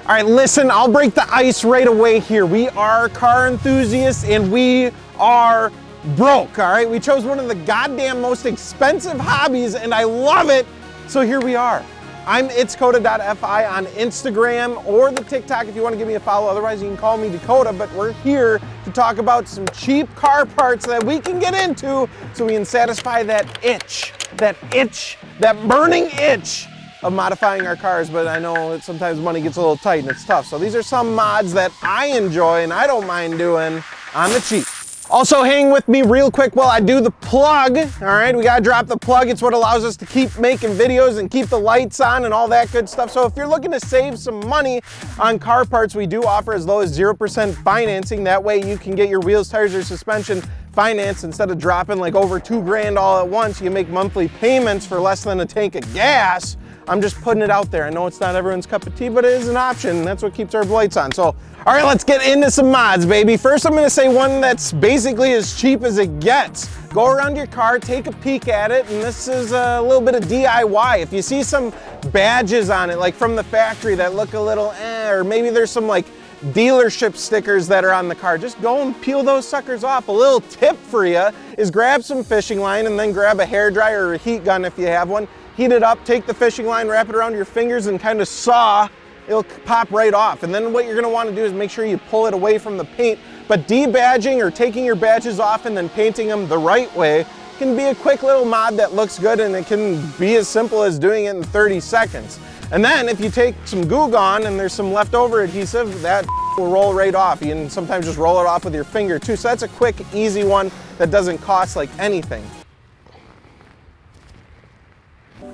All right, listen, I'll break the ice right away here. We are car enthusiasts and we are broke, all right? We chose one of the goddamn most expensive hobbies and I love it, so here we are. I'm itscoda.fi on Instagram or the TikTok if you want to give me a follow. Otherwise, you can call me Dakota, but we're here to talk about some cheap car parts that we can get into so we can satisfy that itch, that burning itch of modifying our cars. But I know that sometimes money gets a little tight and it's tough. So these are some mods that I enjoy and I don't mind doing on the cheap. Also, hang with me real quick while I do the plug. All right, we gotta drop the plug. It's what allows us to keep making videos and keep the lights on and all that good stuff. So if you're looking to save some money on car parts, we do offer as low as 0% financing. That way you can get your wheels, tires, or suspension financed instead of dropping like over $2,000 all at once. You make monthly payments for less than a tank of gas. I'm just putting it out there. I know it's not everyone's cup of tea, but it is an option. That's what keeps our lights on. So, all right, let's get into some mods, baby. First, I'm gonna say one that's basically as cheap as it gets. Go around your car, take a peek at it, and this is a little bit of DIY. If you see some badges on it, like from the factory that look a little or maybe there's some like dealership stickers that are on the car, just go and peel those suckers off. A little tip for you is grab some fishing line and then grab a hairdryer or a heat gun if you have one. Heat it up, take the fishing line, wrap it around your fingers and kind of saw, it'll pop right off. And then what you're gonna wanna do is make sure you pull it away from the paint. But debadging or taking your badges off and then painting them the right way can be a quick little mod that looks good, and it can be as simple as doing it in 30 seconds. And then if you take some Goo Gone and there's some leftover adhesive, that will roll right off. You can sometimes just roll it off with your finger too. So that's a quick, easy one that doesn't cost like anything.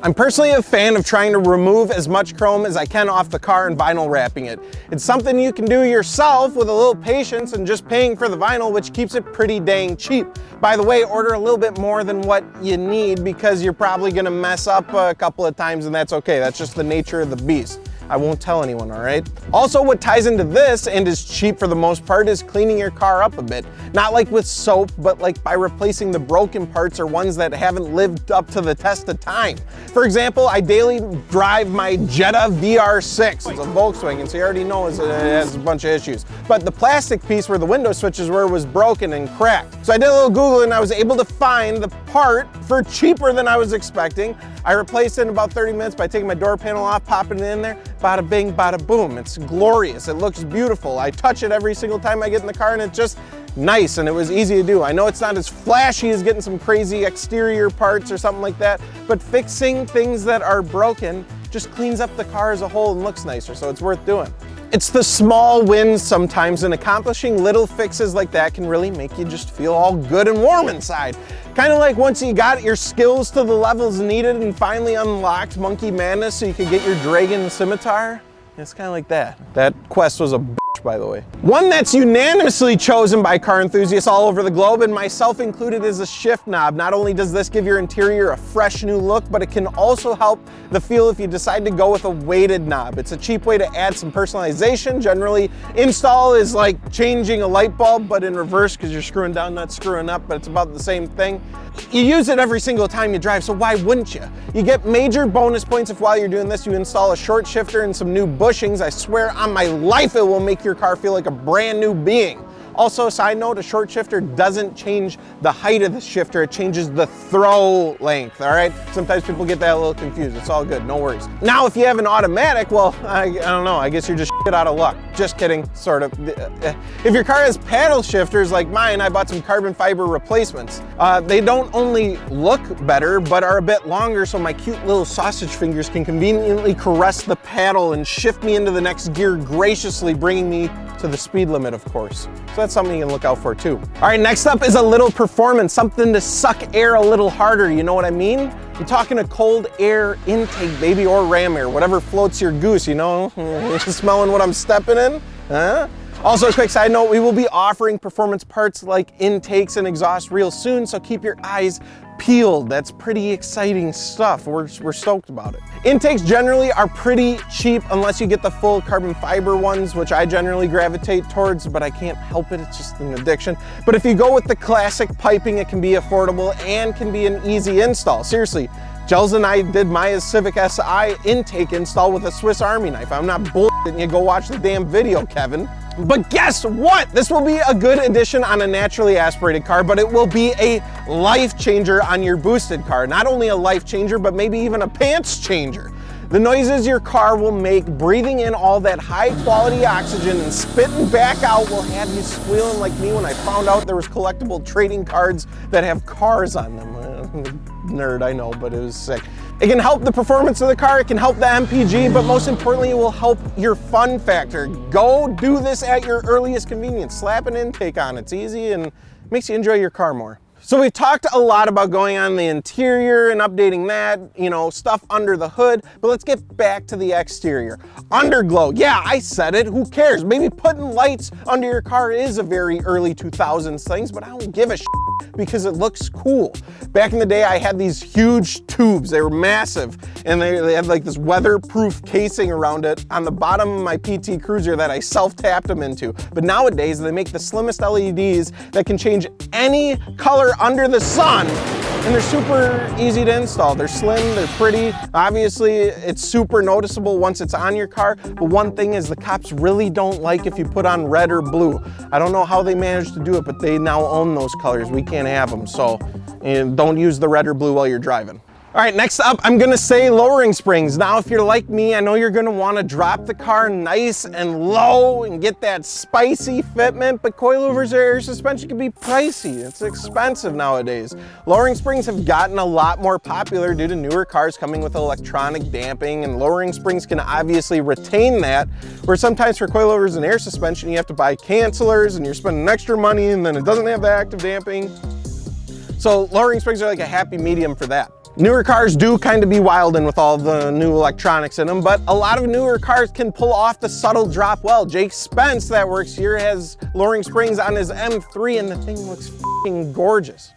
I'm personally a fan of trying to remove as much chrome as I can off the car and vinyl wrapping it. It's something you can do yourself with a little patience and just paying for the vinyl, which keeps it pretty dang cheap. By the way, order a little bit more than what you need because you're probably gonna mess up a couple of times, and that's okay. That's just the nature of the beast. I won't tell anyone, all right? Also, what ties into this and is cheap for the most part is cleaning your car up a bit. Not like with soap, but like by replacing the broken parts or ones that haven't lived up to the test of time. For example, I daily drive my Jetta VR6. It's a Volkswagen, so you already know it has a bunch of issues. But the plastic piece where the window switches were was broken and cracked. So I did a little Google and I was able to find the part for cheaper than I was expecting. I replaced it in about 30 minutes by taking my door panel off, popping it in there, bada bing, bada boom. It's glorious, it looks beautiful. I touch it every single time I get in the car and it's just nice and it was easy to do. I know it's not as flashy as getting some crazy exterior parts or something like that, but fixing things that are broken just cleans up the car as a whole and looks nicer, so it's worth doing. It's the small wins sometimes, and accomplishing little fixes like that can really make you just feel all good and warm inside. Kind of like once you got your skills to the levels needed and finally unlocked Monkey Madness so you could get your Dragon Scimitar. It's kind of like that. That quest was a bitch, by the way. One that's unanimously chosen by car enthusiasts all over the globe, and myself included, is a shift knob. Not only does this give your interior a fresh new look, but it can also help the feel if you decide to go with a weighted knob. It's a cheap way to add some personalization. Generally, install is like changing a light bulb, but in reverse because you're screwing down, not screwing up, but it's about the same thing. You use it every single time you drive, so why wouldn't you? You get major bonus points if while you're doing this, you install a short shifter and some new bushings. I swear on my life it will make your car feel like a brand new being. Also, side note, a short shifter doesn't change the height of the shifter, it changes the throw length, all right? Sometimes people get that a little confused. It's all good, no worries. Now, if you have an automatic, well, I don't know, I guess you're just shit out of luck. Just kidding, sort of. If your car has paddle shifters like mine, I bought some carbon fiber replacements. They don't only look better, but are a bit longer, so my cute little sausage fingers can conveniently caress the paddle and shift me into the next gear, graciously bringing me to the speed limit, of course. So that's something you can look out for too. All right, next up is a little performance, something to suck air a little harder, you know what I mean? I'm talking a cold air intake, baby, or ram air, whatever floats your goose, you know? Smelling what I'm stepping in? Huh? Also, a quick side note, we will be offering performance parts like intakes and exhaust real soon, so keep your eyes peeled. That's pretty exciting stuff. We're stoked about it. Intakes generally are pretty cheap unless you get the full carbon fiber ones, which I generally gravitate towards, but I can't help it, it's just an addiction. But if you go with the classic piping, it can be affordable and can be an easy install. Seriously, Gels and I did my Civic Si intake install with a Swiss Army knife. I'm not bullshitting you, go watch the damn video, Kevin. But guess what? This will be a good addition on a naturally aspirated car, but it will be a life changer on your boosted car. Not only a life changer, but maybe even a pants changer. The noises your car will make, breathing in all that high quality oxygen and spitting back out will have you squealing like me when I found out there was collectible trading cards that have cars on them. Nerd, I know, but it was sick. It can help the performance of the car, it can help the MPG, but most importantly, it will help your fun factor. Go do this at your earliest convenience. Slap an intake on, it's easy and makes you enjoy your car more. So we've talked a lot about going on the interior and updating that, you know, stuff under the hood, but let's get back to the exterior. Underglow, yeah, I said it, who cares? Maybe putting lights under your car is a very early 2000s thing, but I don't give a shit because it looks cool. Back in the day, I had these huge tubes, they were massive, and they had like this weatherproof casing around it on the bottom of my PT Cruiser that I self-tapped them into. But nowadays, they make the slimmest LEDs that can change any color under the sun, and they're super easy to install. They're slim, they're pretty. Obviously, it's super noticeable once it's on your car, but one thing is the cops really don't like if you put on red or blue. I don't know how they managed to do it, but they now own those colors. We can't have them, so don't use the red or blue while you're driving. All right, next up, I'm gonna say lowering springs. Now, if you're like me, I know you're gonna wanna drop the car nice and low and get that spicy fitment, but coilovers or air suspension can be pricey. It's expensive nowadays. Lowering springs have gotten a lot more popular due to newer cars coming with electronic damping, and lowering springs can obviously retain that, where sometimes for coilovers and air suspension, you have to buy cancelers and you're spending extra money and then it doesn't have the active damping. So lowering springs are like a happy medium for that. Newer cars do kind of be wildin' with all the new electronics in them, but a lot of newer cars can pull off the subtle drop well. Jake Spence, that works here, has lowering springs on his M3 and the thing looks f***ing gorgeous.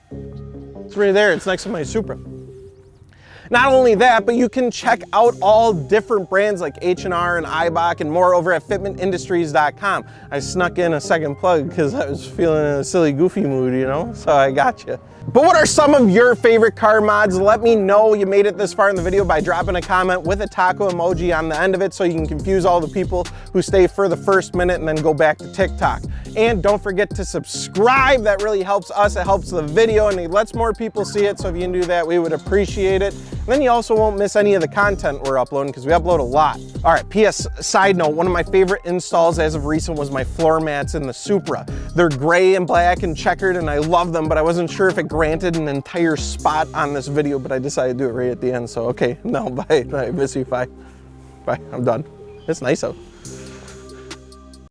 It's right there, it's next to my Supra. Not only that, but you can check out all different brands like H&R and Eibach and more over at fitmentindustries.com. I snuck in a second plug because I was feeling in a silly, goofy mood, you know, so I got you. But what are some of your favorite car mods? Let me know you made it this far in the video by dropping a comment with a taco emoji on the end of it so you can confuse all the people who stay for the first minute and then go back to TikTok. And don't forget to subscribe. That really helps us, it helps the video, and it lets more people see it. So if you can do that, we would appreciate it. And then you also won't miss any of the content we're uploading because we upload a lot. All right, PS side note, one of my favorite installs as of recent was my floor mats in the Supra. They're gray and black and checkered and I love them, but I wasn't sure if it granted an entire spot on this video, but I decided to do it right at the end. So, okay, no, bye, I miss you, bye. Bye, I'm done. It's nice out.